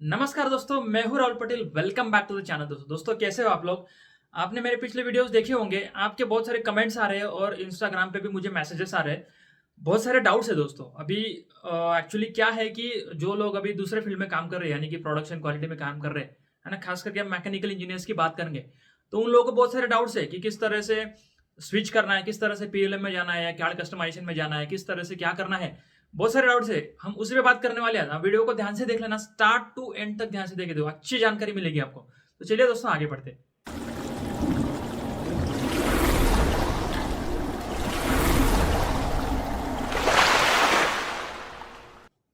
नमस्कार दोस्तों, मैं हूं Rahul Patel. Welcome back to the channel. दोस्तों कैसे हो आप लोग। आपने मेरे पिछले वीडियोस देखे होंगे। आपके बहुत सारे कमेंट्स आ रहे हैं और इंस्टाग्राम पे भी मुझे मैसेजेस आ रहे हैं। बहुत सारे डाउट्स है दोस्तों। अभी एक्चुअली क्या है कि जो लोग अभी दूसरे फील्ड में काम कर रहे हैं, यानी कि प्रोडक्शन क्वालिटी में काम कर रहे हैं, है ना, खास करके हम मैकेनिकल इंजीनियर्स की बात करेंगे, तो उन लोगों को बहुत सारे डाउट्स है कि किस तरह से स्विच करना है, किस तरह से पीएलएम में जाना है या कैड कस्टमाइजेशन में जाना है, किस तरह से क्या करना है। बहुत सारे डाउट्स है, हम उसी पे बात करने वाले हैं। वीडियो को ध्यान से देख लेना, स्टार्ट टू एंड तक ध्यान से देख दो, अच्छी जानकारी मिलेगी आपको। तो चलिए दोस्तों आगे बढ़ते हैं।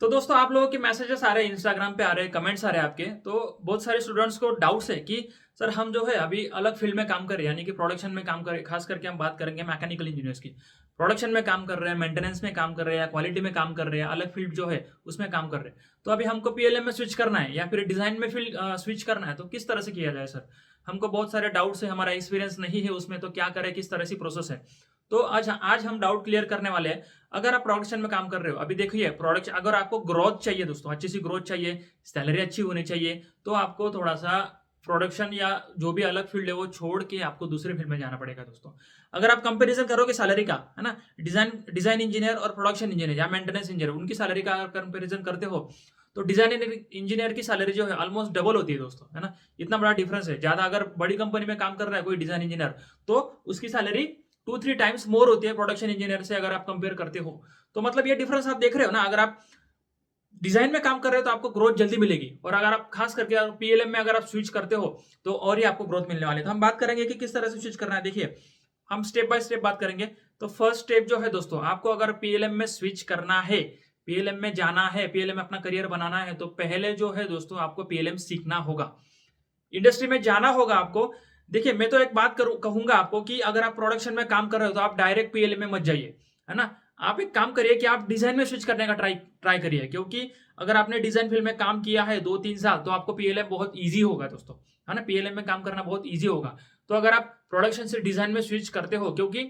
तो दोस्तों आप लोगों के मैसेजेस आ रहे हैं, इंस्टाग्राम पे आ रहे हैं, कमेंट्स आ रहे हैं आपके। तो बहुत सारे स्टूडेंट्स को डाउट्स है कि सर हम जो है अभी अलग फील्ड में काम कर रहे हैं, यानी कि प्रोडक्शन में काम कर रहे हैं। खास करके हम बात करेंगे मैकेनिकल इंजीनियर्स की। प्रोडक्शन में काम कर रहे हैं, मेंटेनेंस में काम कर रहे हैं, क्वालिटी में काम कर रहे हैं, अलग फील्ड जो है उसमें काम कर रहे हैं। तो अभी हमको पीएलएम में स्विच करना है या फिर डिजाइन में फील्ड स्विच करना है, तो किस तरह से किया जाए सर। हमको बहुत सारे डाउट्स है, हमारा एक्सपीरियंस नहीं है उसमें, तो क्या करें, किस तरह से प्रोसेस है। तो आज आज हम डाउट क्लियर करने वाले हैं। अगर आप प्रोडक्शन में काम कर रहे हो, अभी देखिए प्रोडक्शन, अगर आपको ग्रोथ चाहिए दोस्तों, अच्छी सी ग्रोथ चाहिए, सैलरी अच्छी होनी चाहिए, तो आपको थोड़ा सा प्रोडक्शन या जो भी अलग फील्ड है वो छोड़ के आपको दूसरे फील्ड में जाना पड़ेगा दोस्तों। अगर आप कंपैरिजन करोगे सैलरी का, है ना, डिजाइन इंजीनियर और प्रोडक्शन इंजीनियर या मेंटेनेंस इंजीनियर, उनकी सैलरी का अगर कंपेरिजन करते हो, तो डिजाइन इंजीनियर की सैलरी जो है ऑलमोस्ट डबल होती है दोस्तों, है ना। इतना बड़ा डिफरेंस है। ज्यादा अगर बड़ी कंपनी में काम कर रहा है कोई डिजाइन इंजीनियर, तो उसकी सैलरी 2-3 टाइम्स मोर होती है प्रोडक्शन इंजीनियर से, अगर आप कंपेयर करते हो। तो मतलब ये डिफरेंस आप देख रहे हो ना। अगर आप डिजाइन में काम कर रहे हो तो आपको ग्रोथ जल्दी मिलेगी, और अगर आप खास करके पीएलएम में अगर आप स्विच करते हो तो और ही आपको ग्रोथ मिलने वाली है। तो हम बात करेंगे कि किस तरह से स्विच करना है। देखिए हम स्टेप बाय स्टेप बात करेंगे। तो फर्स्ट स्टेप जो है दोस्तों, आपको अगर पीएलएम में स्विच करना है, पीएलएम में जाना है, पीएलएम में अपना करियर बनाना है, तो पहले जो है दोस्तों आपको पीएलएम सीखना होगा, इंडस्ट्री में जाना होगा आपको। देखिए मैं तो एक बात कहूंगा आपको कि अगर आप प्रोडक्शन में काम कर रहे हो तो आप डायरेक्ट पीएलएम में मत जाइए, है ना। आप एक काम करिए कि आप डिजाइन में स्विच करने का ट्राई ट्राई करिए, क्योंकि अगर आपने डिजाइन फील्ड में काम किया है 2-3 साल, तो आपको पीएलएम बहुत ईजी होगा दोस्तों, है ना। पीएलएम में काम करना बहुत ईजी होगा। तो अगर आप प्रोडक्शन से डिजाइन में स्विच करते हो, क्योंकि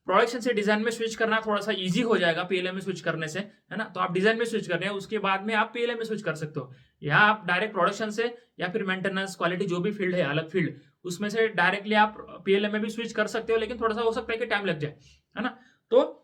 प्रोडक्शन से डिजाइन में स्विच करना थोड़ा सा इजी हो जाएगा पीएलएम में स्विच करने से, है ना। तो आप डिजाइन में स्विच कर रहे हैं, उसके बाद में आप पीएलएम में स्विच कर सकते हो, या आप डायरेक्ट प्रोडक्शन से या फिर मेंटेनेंस क्वालिटी जो भी फील्ड है, अलग फील्ड, उसमें से डायरेक्टली आप पीएलएम में भी स्विच कर सकते हो। लेकिन थोड़ा सा हो सकता है कि टाइम लग जाए, है ना। तो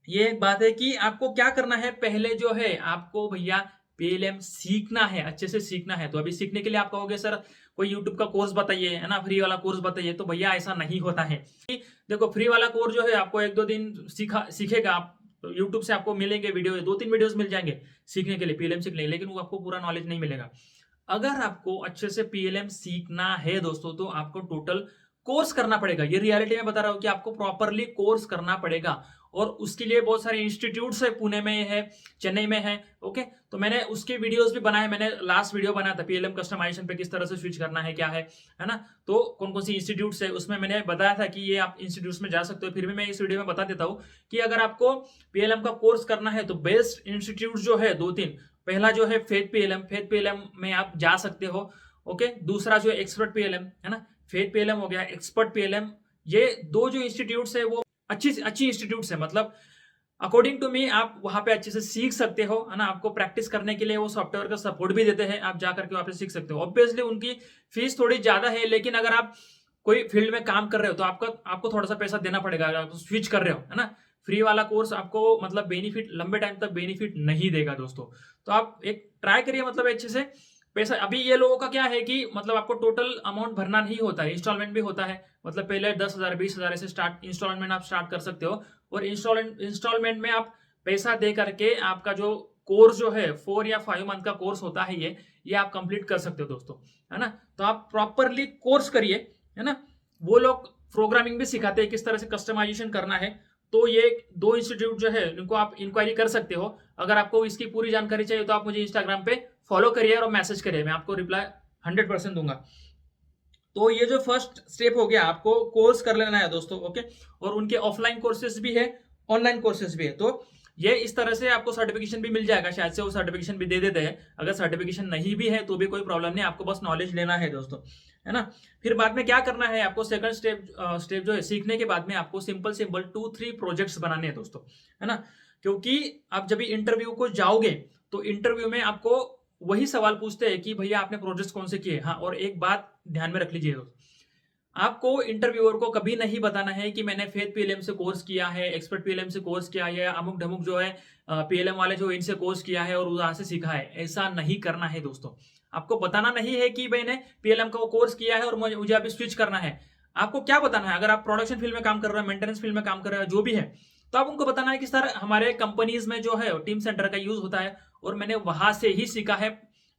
ये एक बात है कि आपको क्या करना है, पहले जो है आपको भैया पीएलएम सीखना है, अच्छे से सीखना है। तो अभी सीखने के लिए आप कहोगे सर कोई यूट्यूब का कोर्स बताइए, है ना, फ्री वाला कोर्स बताइए। तो भैया ऐसा नहीं होता है। देखो फ्री वाला कोर्स जो है आपको 1-2 दिन सीखेगा आप, तो यूट्यूब से आपको मिलेंगे वीडियो, 2-3 वीडियोस मिल जाएंगे सीखने के लिए, पीएलएम सीखने, लेकिन वो आपको पूरा नॉलेज नहीं मिलेगा। अगर आपको अच्छे से पीएलएम सीखना है दोस्तों, तो आपको टोटल कोर्स करना पड़ेगा। ये रियलिटी में बता रहा हूं कि आपको प्रॉपरली कोर्स करना पड़ेगा, और उसके लिए बहुत सारे इंस्टीट्यूट्स है, पुणे में है, चेन्नई में है। ओके, तो मैंने उसके वीडियोस भी बनाए। मैंने लास्ट वीडियो बनाया था पीएलएम कस्टमाइजेशन पे, किस तरह से स्विच करना है, क्या है ना। तो कौन कौन सी इंस्टीट्यूट्स है उसमें मैंने बताया था कि ये आप इंस्टीट्यूट्स में जा सकते हो। फिर भी मैं इस वीडियो में बता देता हूँ कि अगर आपको पीएलएम का कोर्स करना है तो बेस्ट इंस्टीट्यूट जो है 2-3, पहला जो है फेथ पीएलएम, फेथ पीएलएम में आप जा सकते हो। ओके, दूसरा जो है एक्सपर्ट पीएलएम, है ना, फेथ पीएलएम हो गया, एक्सपर्ट पीएलएम। ये दो जो इंस्टीट्यूट्स है वो अच्छी अच्छी इंस्टीट्यूट्स है। मतलब अकॉर्डिंग टू मी आप वहां पे अच्छे से सीख सकते हो, है ना। आपको प्रैक्टिस करने के लिए वो सॉफ्टवेयर का सपोर्ट भी देते हैं, आप जाकर के वहां पे सीख सकते हो। ऑब्वियसली उनकी फीस थोड़ी ज्यादा है, लेकिन अगर आप कोई फील्ड में काम कर रहे हो तो आपको थोड़ा सा पैसा देना पड़ेगा अगर आप स्विच कर रहे हो, है ना। फ्री वाला कोर्स आपको मतलब बेनिफिट, लंबे टाइम तक बेनिफिट नहीं देगा दोस्तों। तो आप एक ट्राई करिए, मतलब अच्छे से पैसा। अभी ये लोगों का क्या है कि मतलब आपको टोटल अमाउंट भरना नहीं होता है, इंस्टॉलमेंट भी होता है। मतलब पहले 10,000 20,000 ऐसे स्टार्ट इंस्टॉलमेंट आप स्टार्ट कर सकते हो, और इंस्टॉलमेंट में आप पैसा दे करके आपका जो कोर्स जो है 4 या 5 मंथ का कोर्स होता है, ये आप कंप्लीट कर सकते हो दोस्तों, है ना। तो आप प्रॉपरली कोर्स करिए, है ना। वो लोग प्रोग्रामिंग भी सिखाते हैं, किस तरह से कस्टमाइजेशन करना है। तो ये 2 इंस्टीट्यूट जो है इनको आप इंक्वायरी कर सकते हो। अगर आपको इसकी पूरी जानकारी चाहिए तो आप मुझे इंस्टाग्राम पे फॉलो करिए और मैसेज करिए, मैं आपको रिप्लाई 100% दूंगा। तो ये जो फर्स्ट स्टेप हो गया, आपको कोर्स कर लेना है दोस्तों। ओके, और उनके ऑफलाइन कोर्सेज भी है, ऑनलाइन कोर्सेज भी है। तो ये इस तरह से आपको सर्टिफिकेशन भी मिल जाएगा, शायद से वो सर्टिफिकेशन भी दे देते हैं। अगर सर्टिफिकेशन नहीं भी है तो भी कोई प्रॉब्लम नहीं, आपको बस नॉलेज लेना है दोस्तों, है ना। फिर बाद में क्या करना है आपको, सेकंड स्टेप जो है, सीखने के बाद में आपको सिंपल 2-3 प्रोजेक्ट्स बनाने हैं दोस्तों, है ना। क्योंकि आप जब इंटरव्यू को जाओगे तो इंटरव्यू में आपको वही सवाल पूछते हैं कि भैया आपने प्रोजेक्ट्स कौन से किए। हाँ, और एक बात ध्यान में रख लीजिए दोस्त, आपको इंटरव्यूअर को कभी नहीं बताना है कि मैंने फेथ पीएलएम से कोर्स किया है, एक्सपर्ट पीएलएम से कोर्स किया है, या अमुक ढमुक जो है पीएलएम वाले जो इनसे कोर्स किया है और वहां से सीखा है। ऐसा नहीं करना है दोस्तों। आपको बताना नहीं है कि मैंने पीएलएम का वो कोर्स किया है और मुझे अभी स्विच करना है। आपको क्या बताना है, अगर आप प्रोडक्शन फील्ड में काम कर रहे हो, मेंटेनेंस फील्ड में काम कर रहे हो, जो भी है, तो आप उनको बताना है कि सर हमारे कंपनीज में जो है टीम सेंटर का यूज होता है और मैंने वहां से ही सीखा है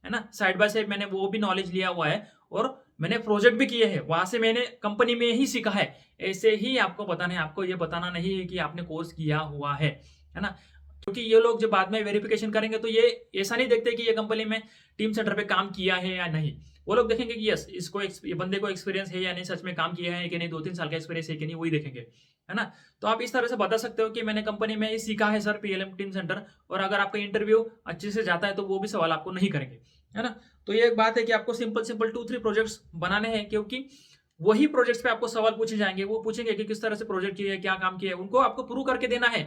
ना, साइड बाय साइड मैंने वो भी नॉलेज लिया हुआ है और मैंने प्रोजेक्ट भी किए हैं, वहां से मैंने कंपनी में ही सीखा है। ऐसे ही आपको बताना है, आपको ये बताना नहीं है कि आपने कोर्स किया हुआ है ना। क्योंकि ये लोग जब बाद में वेरिफिकेशन करेंगे तो ये ऐसा नहीं देखते कि ये कंपनी में टीम सेंटर पे काम किया है या नहीं। वो लोग देखेंगे कि यस इसको ये बंदे को एक्सपीरियंस है या नहीं, सच में काम किया है कि नहीं, 2-3 साल का एक्सपीरियंस है कि नहीं, वही देखेंगे, है ना। तो आप इस तरह से बता सकते हो कि मैंने कंपनी में ही सीखा है सर पीएलएम टीम सेंटर, और अगर आपका इंटरव्यू अच्छे से जाता है तो वो भी सवाल आपको नहीं करेंगे, है ना। तो ये एक बात है कि आपको सिंपल 2-3 प्रोजेक्ट्स बनाने हैं, क्योंकि वही प्रोजेक्ट्स पे आपको सवाल पूछे जाएंगे। वो पूछेंगे कि किस तरह से प्रोजेक्ट किया है, क्या काम किया है, उनको आपको प्रूव करके देना है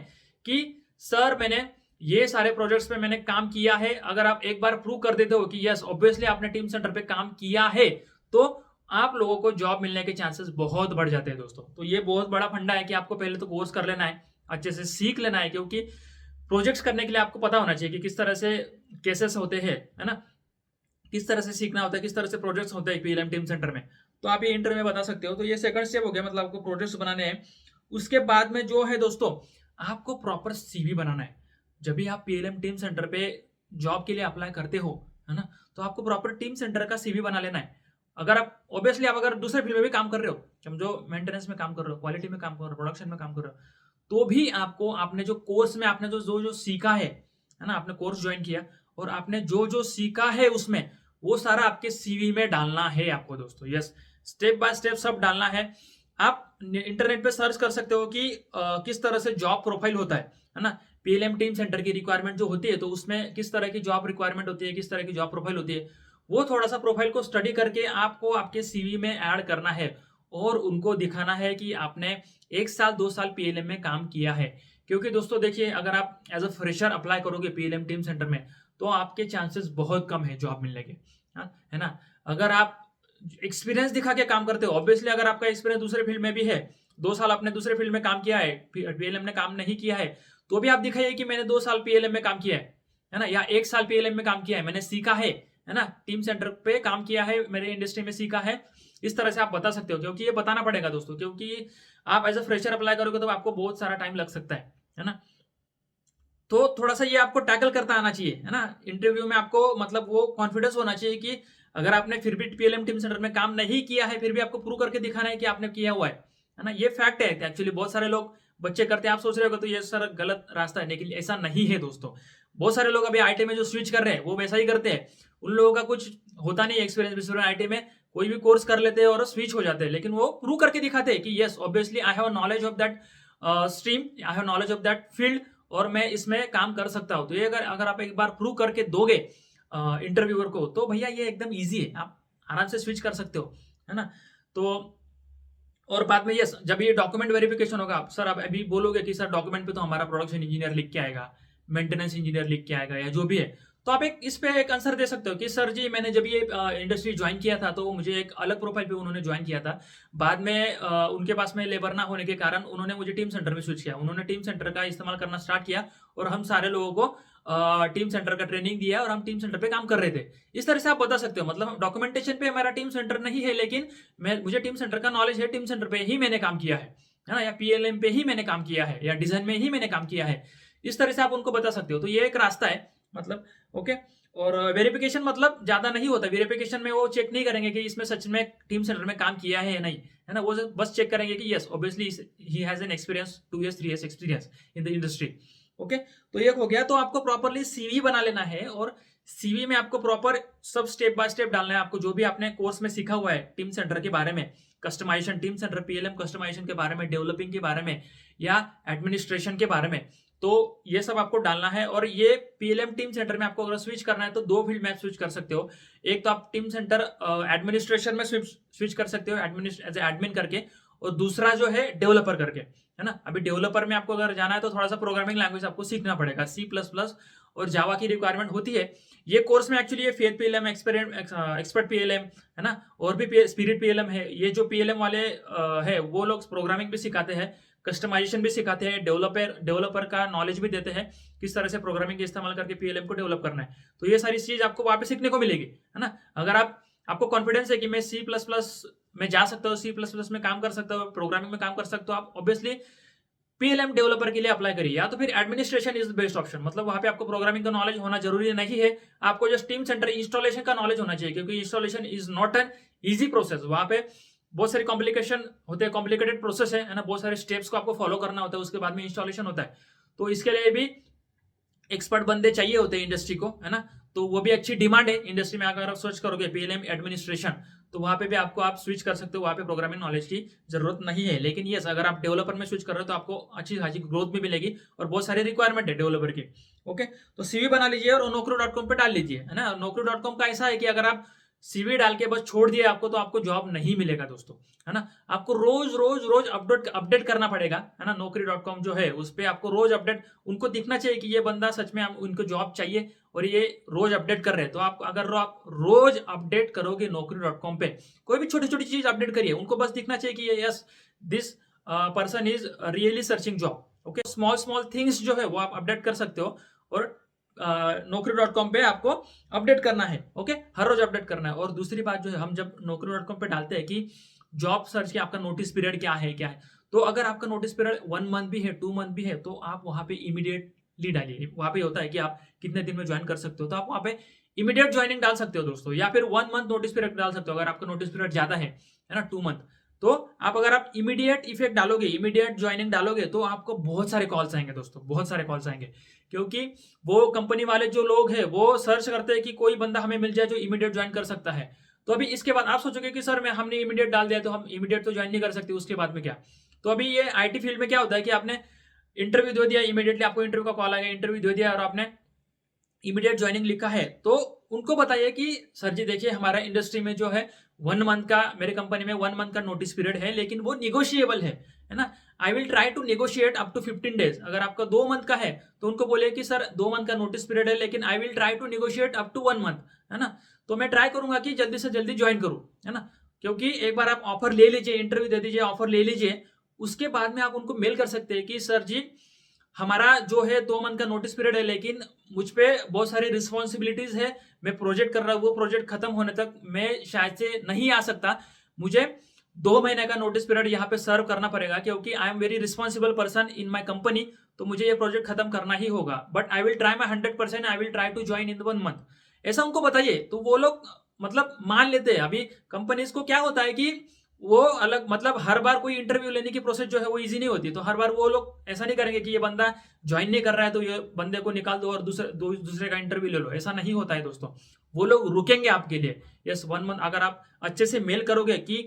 कि सर मैंने ये सारे प्रोजेक्ट्स पे मैंने काम किया है। अगर आप एक बार प्रूव कर देते हो कि यस ऑब्वियसली आपने टीम सेंटर पे काम किया है, तो आप लोगों को जॉब मिलने के चांसेस बहुत बढ़ जाते हैं दोस्तों। तो ये बहुत बड़ा फंडा है कि आपको पहले तो कोर्स कर लेना है, अच्छे से सीख लेना है, क्योंकि प्रोजेक्ट्स करने के लिए आपको पता होना चाहिए कि किस तरह से केसेस होते हैं, है ना, किस तरह से सीखना होता है, किस तरह से प्रोजेक्ट्स होते हैं पीएलएम टीम सेंटर में। तो आप ये इंटरव्यू में बता सकते हो। तो ये सेकंड स्टेप हो गया, मतलब आपको प्रोजेक्ट्स बनाने हैं। उसके बाद में जो है दोस्तों, आपको प्रॉपर सीवी बनाना है। जब भी आप पीएलएम टीम सेंटर पे जॉब के लिए अप्लाई करते हो, है ना, तो आपको प्रॉपर टीम सेंटर का सीवी बना लेना है। अगर आप ऑब्वियसली आप अगर दूसरे फील्ड में भी काम कर रहे हो, समझो मेंटेनेंस में काम कर रहे हो, क्वालिटी में काम कर रहे हो, प्रोडक्शन में काम कर रहे हो, तो भी आपको आपने जो कोर्स में आपने जो जो जो सीखा है ना, आपने कोर्स ज्वाइन किया और आपने जो जो सीखा है उसमें वो सारा आपके सीवी में डालना है आपको दोस्तों। यस, स्टेप बाय स्टेप सब डालना है। आप इंटरनेट पे सर्च कर सकते हो कि किस तरह से जॉब प्रोफाइल होता है ना। पीएलएम टीम सेंटर की रिक्वायरमेंट जो होती है तो उसमें किस तरह की जॉब रिक्वायरमेंट होती है, किस तरह की जॉब प्रोफाइल होती है, वो थोड़ा सा प्रोफाइल को स्टडी करके आपको आपके सीवी में ऐड करना है और उनको दिखाना है कि आपने 1 साल 2 साल पीएलएम में काम किया है। क्योंकि दोस्तों देखिए, अगर आप एज अ फ्रेशर अप्लाई करोगे पीएलएम टीम सेंटर में तो आपके चांसेस बहुत कम है जॉब मिलने के, है ना। अगर आप एक्सपीरियंस दिखा के काम करते हो, ऑब्वियसली अगर आपका एक्सपीरियंस दूसरे फील्ड में भी है, 2 साल आपने दूसरे फील्ड में काम किया है, पीएलएम ने काम नहीं किया है, तो भी आप दिखाइए कि मैंने 2 साल पीएलएम में काम किया है ना, या 1 साल पीएलएम में काम किया है, मैंने सीखा है ना, टीम सेंटर पे काम किया है, मेरे इंडस्ट्री में सीखा है। इस तरह से आप बता सकते हो, क्योंकि ये बताना पड़ेगा दोस्तों, क्योंकि आप एज अ फ्रेशर अप्लाई करोगे तो आपको बहुत सारा टाइम लग सकता है ना। तो थोड़ा सा ये आपको टैकल करता आना चाहिए, है ना। इंटरव्यू में आपको मतलब वो कॉन्फिडेंस होना चाहिए कि अगर आपने फिर भी पीएलएम टीम सेंटर में काम नहीं किया है, फिर भी आपको प्रूव करके दिखाना है कि आपने किया हुआ है ना। ये फैक्ट है एक्चुअली, बहुत सारे लोग बच्चे करते हैं। आप सोच रहे हो तो ये सर गलत रास्ता है, लेकिन ऐसा नहीं है दोस्तों। बहुत सारे लोग अभी आईटी में जो स्विच कर रहे हैं वो वैसा ही करते हैं। उन लोगों का कुछ होता नहीं एक्सपीरियंस आईटी में, कोई भी कोर्स कर लेते हैं और स्विच हो जाते हैं, लेकिन वो प्रूव करके दिखाते हैं कि yes obviously I have knowledge of that stream, I have knowledge of that field, और मैं इसमें काम कर सकता हूं। तो ये अगर अगर आप एक बार प्रूव करके दोगे इंटरव्यूअर को, तो भैया ये एकदम इजी है, आप आराम से स्विच कर सकते हो, है ना। तो और बाद में यस, जब ये डॉक्यूमेंट वेरिफिकेशन होगा, सर आप अभी बोलोगे कि सर डॉक्यूमेंट पे तो हमारा प्रोडक्शन इंजीनियर लिख के आएगा, मेंटेनेंस इंजीनियर लिख के आएगा, या जो भी है, तो आप एक इस पे एक आंसर दे सकते हो कि सर जी मैंने जब ये इंडस्ट्री ज्वाइन किया था तो मुझे एक अलग प्रोफाइल पे उन्होंने ज्वाइन किया था। बाद में उनके पास में लेबर ना होने के कारण उन्होंने मुझे टीम सेंटर में स्विच किया, उन्होंने टीम सेंटर का इस्तेमाल करना स्टार्ट किया और हम सारे लोगों को टीम सेंटर का ट्रेनिंग दिया और हम टीम सेंटर पे काम कर रहे थे। इस तरह से आप बता सकते हो, मतलब डॉक्यूमेंटेशन पे हमारा टीम सेंटर नहीं है, लेकिन मुझे टीम सेंटर का नॉलेज है, टीम सेंटर पे ही मैंने काम किया है ना, या पीएलएम पे ही मैंने काम किया है, या डिजाइन में ही मैंने काम किया है। इस तरह से आप उनको बता सकते हो। तो ये एक रास्ता है, मतलब ओके। और वेरिफिकेशन मतलब ज्यादा नहीं होता, वेरिफिकेशन में वो चेक नहीं करेंगे कि इसमें सच में टीम सेंटर में काम किया है या नहीं, है ना। वो बस चेक करेंगे कि yes obviously he has an experience 2 years 3 years experience in the industry. Okay, तो ये हो गया। तो आपको प्रॉपरली सीवी बना लेना है और सीवी में आपको प्रॉपर सब स्टेप बाय स्टेप डालना है। आपको जो भी आपने कोर्स में सीखा हुआ है टीम सेंटर के बारे में, customisation, Teamcenter PLM customisation के बारे में, डेवलपिंग के बारे में, या एडमिनिस्ट्रेशन के बारे में, तो ये सब आपको डालना है। और ये पीएलएम टीम सेंटर में आपको अगर स्विच करना है तो 2 फील्ड में आप स्विच कर सकते हो। एक तो आप टीम सेंटर एडमिनिस्ट्रेशन में स्विच कर सकते हो, एज एडमिन करके, और दूसरा जो है डेवलपर करके, है ना। अभी डेवलपर में आपको अगर जाना है तो थोड़ा सा प्रोग्रामिंग लैंग्वेज आपको सीखना पड़ेगा, C++ और जावा की रिक्वायरमेंट होती है। ये कोर्स में एक्चुअली ये फेथ पीएलएम, एक्सपर्ट पीएलएम है ना, और भी स्पिरिट पीएलएम है। ये जो पीएलएम वाले है वो लोग प्रोग्रामिंग भी सिखाते हैं, कस्टमाइजेशन भी सिखाते हैं, डेवलपर का नॉलेज भी देते हैं, किस तरह से प्रोग्रामिंग का इस्तेमाल करके पीएलएम को डेवलप करना है। तो ये सारी चीज आपको वहां पे सीखने को मिलेगी, है ना। अगर आपको कॉन्फिडेंस है कि मैं C++ में जा सकता हूँ, C++ में काम कर सकता हूँ, प्रोग्रामिंग में काम कर सकता हूँ, आप ऑब्वियसली पीएलएम डेवलपर के लिए अप्लाई करिए। या तो फिर administration is the best option, मतलब वहां पे आपको प्रोग्रामिंग का नॉलेज होना जरूरी नहीं है, आपको जस्ट टीम सेंटर इंस्टॉलेशन का नॉलेज होना चाहिए, क्योंकि installation is not an easy process. वहां पे बहुत सारी कॉम्प्लिकेशन होते हैं, कॉम्प्लिकेटेड प्रोसेस है ना, बहुत सारे स्टेप्स को आपको फॉलो करना होता है, उसके बाद में इंस्टॉलेशन होता है। तो इसके लिए भी एक्सपर्ट बंदे चाहिए होते हैं इंडस्ट्री को, है ना। तो वो भी अच्छी डिमांड है इंडस्ट्री में। अगर आप सर्च करोगे पीएलएम एडमिनिस्ट्रेशन, तो वहां पे भी आप स्विच कर सकते हो, वहां पे प्रोग्रामिंग नॉलेज की जरूरत नहीं है। लेकिन यस, अगर आप डेवलपर में स्विच कर रहे हो तो आपको अच्छी खासी ग्रोथ भी मिलेगी और बहुत सारी रिक्वायरमेंट है डेवलपर की। ओके, तो सीवी बना लीजिए और Naukri.com पे डाल लीजिए, है ना। Naukri.com का ऐसा है कि अगर आप सीवी डाल के बस छोड़ दिए आपको, तो आपको जॉब नहीं मिलेगा दोस्तों, है ना। आपको रोज रोज रोज अपडेट करना पड़ेगा, है ना। Naukri.com जो है उस पर आपको रोज अपडेट, उनको दिखना चाहिए कि ये बंदा सच में उनको जॉब चाहिए और ये रोज अपडेट कर रहे हैं। तो आप रोज अपडेट करोगे Naukri.com पे, कोई भी छोटी छोटी चीज अपडेट करिए, उनको बस दिखना चाहिए कि yes this person is really searching job. Okay, small small things जो है वो आप अपडेट कर सकते हो, और Naukri.com पे आपको अपडेट करना है। ओके, हर रोज अपडेट करना है। और दूसरी बात जो है, हम जब Naukri.com पे डालते हैं कि जॉब सर्च की आपका नोटिस पीरियड क्या है, तो अगर आपका नोटिस पीरियड 1 मंथ भी है, 2 मंथ भी है, तो आप वहां पे इमीडिएटली डालिए। वहां पे होता है कि आप कितने दिन में ज्वाइन कर सकते हो, तो आप वहां पे इमीडिएट ज्वाइनिंग डाल सकते हो दोस्तों, या फिर 1 मंथ नोटिस पीरियड डाल सकते हो अगर आपका नोटिस पीरियड ज्यादा है ना, 2 मंथ। तो अगर आप इमीडिएट इफेक्ट डालोगे, इमीडिएट ज्वाइनिंग डालोगे, तो आपको बहुत सारे कॉल्स आएंगे दोस्तों, बहुत सारे कॉल्स आएंगे। क्योंकि वो कंपनी वाले जो लोग हैं वो सर्च करते हैं कि कोई बंदा हमें मिल जाए जो इमीडिएट ज्वाइन कर सकता है। तो अभी इसके बाद आप सोचोगे कि सर हमने इमीडिएट डाल दिया तो हम इमीडिएट तो ज्वाइन नहीं कर सकते, उसके बाद में क्या। तो अभी ये आईटी फील्ड में क्या होता है कि आपने इंटरव्यू दे दिया, इमीडिएटली आपको इंटरव्यू का कॉल आ गया, इंटरव्यू दे दिया और आपने इमीडिएट ज्वाइनिंग लिखा है, तो उनको बताइए कि सर जी देखिए, हमारा इंडस्ट्री में जो है 1 मंथ का, मेरे कंपनी में 1 मंथ का नोटिस पीरियड है, लेकिन वो निगोशिएबल है ना। I will try to negotiate up to 15 days. अगर आपका 2 मंथ का है तो उनको बोलिए कि सर 2 मंथ का नोटिस पीरियड है, लेकिन I will try to negotiate up to 1 month, है ना। तो मैं ट्राई करूंगा कि जल्दी से जल्दी ज्वाइन करूं, है ना। क्योंकि एक बार आप ऑफर ले लीजिए, इंटरव्यू दे दीजिए, ऑफर ले लीजिए, उसके बाद में आप उनको मेल कर सकते हैं कि सर जी हमारा जो है 2 मंथ का नोटिस पीरियड है, लेकिन मुझ पे बहुत सारी रिस्पॉन्सिबिलिटीज है, मैं प्रोजेक्ट कर रहा हूँ, वो प्रोजेक्ट खत्म होने तक मैं शायद से नहीं आ सकता, मुझे 2 महीने का नोटिस पीरियड यहाँ पे सर्व करना पड़ेगा, क्योंकि I am very responsible person in my company, तो मुझे ये प्रोजेक्ट खत्म करना ही होगा। But I will try my 100%, I will try to join in 1 month. ऐसा उनको बताइए, तो वो लोग मतलब मान लेते हैं। अभी कंपनीज को क्या होता है कि वो अलग, मतलब हर बार कोई इंटरव्यू लेने की प्रोसेस जो है वो इजी नहीं होती, तो हर बार वो लोग ऐसा नहीं करेंगे कि ये बंदा ज्वाइन नहीं कर रहा है तो ये बंदे को निकाल दो और दूसरे का इंटरव्यू ले लो। ऐसा नहीं होता है दोस्तों, वो लोग रुकेंगे आपके लिए। यस, 1 मंथ अगर आप अच्छे से मेल करोगे कि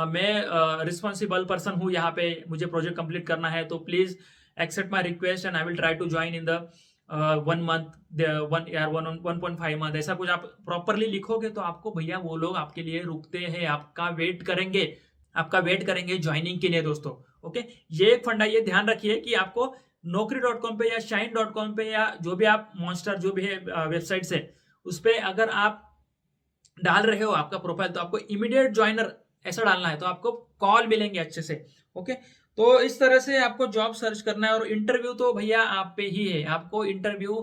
मैं रिस्पॉन्सिबल पर्सन हूँ यहाँ पे, मुझे प्रोजेक्ट कंप्लीट करना है, तो please accept my request and I will try to join in the 1 month, 1.5 month, ऐसा कुछ आप प्रॉपरली लिखोगे तो आपको भैया वो लोग आपके लिए रुकते हैं, आपका वेट करेंगे ज्वाइनिंग के लिए दोस्तों। ओके, ये एक फंडा, ये ध्यान रखिए कि आपको Naukri.com पे या Shine.com पे या जो भी आप मॉन्स्टर जो भी है वेबसाइट है, उस पर अगर आप डाल रहे हो आपका प्रोफाइल, तो आपको इमीडिएट ज्वाइनर ऐसा डालना है, तो आपको कॉल मिलेंगे अच्छे से। ओके, तो इस तरह से आपको जॉब सर्च करना है। और इंटरव्यू तो भैया आप पे ही है, आपको इंटरव्यू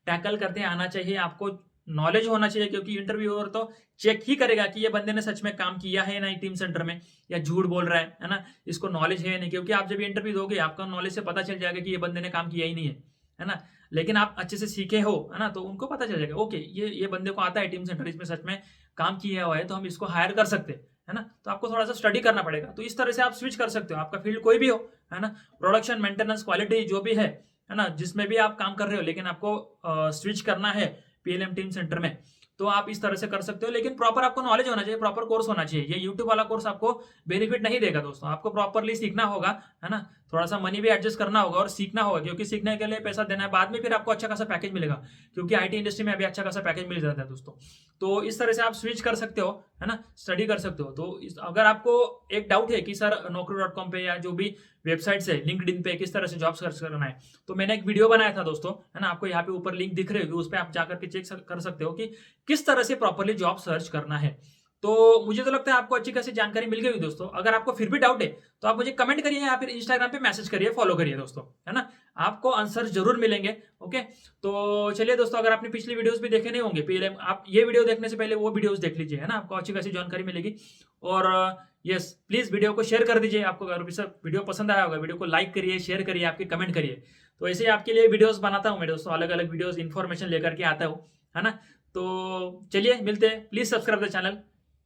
टैकल करते आना चाहिए, आपको नॉलेज होना चाहिए, क्योंकि इंटरव्यूअर तो चेक ही करेगा कि ये बंदे ने सच में काम किया है ना टीम सेंटर में, या झूठ बोल रहा है ना, इसको नॉलेज है नहीं। क्योंकि आप जब इंटरव्यू दोगे आपका नॉलेज से पता चल जाएगा कि ये बंदे ने काम किया ही नहीं है ना। लेकिन आप अच्छे से सीखे हो, है ना, तो उनको पता चल जाएगा ओके ये बंदे को आता है टीम सेंटर, इसमें सच में काम किया हुआ है, तो हम इसको हायर कर सकते हैं, है ना। तो आपको थोड़ा सा स्टडी करना पड़ेगा। तो इस तरह से आप स्विच कर सकते हो, आपका फील्ड कोई भी हो, है ना, प्रोडक्शन, मेंटेनेंस, क्वालिटी जो भी है ना, जिसमें भी आप काम कर रहे हो, लेकिन आपको स्विच करना है पीएलएम टीम सेंटर में, तो आप इस तरह से कर सकते हो। लेकिन प्रॉपर आपको नॉलेज होना चाहिए, प्रॉपर कोर्स होना चाहिए। ये यूट्यूब वाला कोर्स आपको बेनिफिट नहीं देगा दोस्तों, आपको प्रॉपरली सीखना होगा, है ना। थोड़ा सा मनी भी एडजस्ट करना होगा और सीखना होगा, क्योंकि सीखने के लिए पैसा देना है, बाद में फिर आपको अच्छा खासा पैकेज मिलेगा, क्योंकि आईटी इंडस्ट्री में अभी अच्छा खासा पैकेज मिल जाता है दोस्तों। तो इस तरह से आप स्विच कर सकते हो, है ना, स्टडी कर सकते हो। तो अगर आपको एक डाउट है कि सर naukri.com पे या जो भी वेबसाइट है लिंक्डइन पे किस तरह से जॉब सर्च करना है, तो मैंने एक वीडियो बनाया था दोस्तों, है ना, आपको यहाँ पे ऊपर लिंक दिख रही होगी, उस पर आप जाकर के चेक कर सकते हो कि किस तरह से प्रॉपरली जॉब सर्च करना है। तो मुझे तो लगता है आपको अच्छी खासी जानकारी मिल गई दोस्तों। अगर आपको फिर भी डाउट है तो आप मुझे कमेंट करिए या फिर इंस्टाग्राम पे मैसेज करिए, फॉलो करिए दोस्तों, है ना, आपको आंसर जरूर मिलेंगे। ओके, तो चलिए दोस्तों, अगर आपने पिछली वीडियोस भी देखे नहीं होंगे, पहले आप ये वीडियो देखने से पहले वो वीडियोस देख लीजिए, है ना, आपको अच्छी खासी जानकारी मिलेगी। और यस, प्लीज वीडियो को शेयर कर दीजिए। आपको अगर वीडियो पसंद आया होगा, वीडियो को लाइक करिए, शेयर करिए, आपके कमेंट करिए। तो ऐसे ही आपके लिए वीडियोस बनाता हूँ मैं दोस्तों, अलग अलग वीडियोस इन्फॉर्मेशन लेकर के आता हूँ, है ना। तो चलिए मिलते हैं, please subscribe the channel.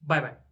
Bye bye.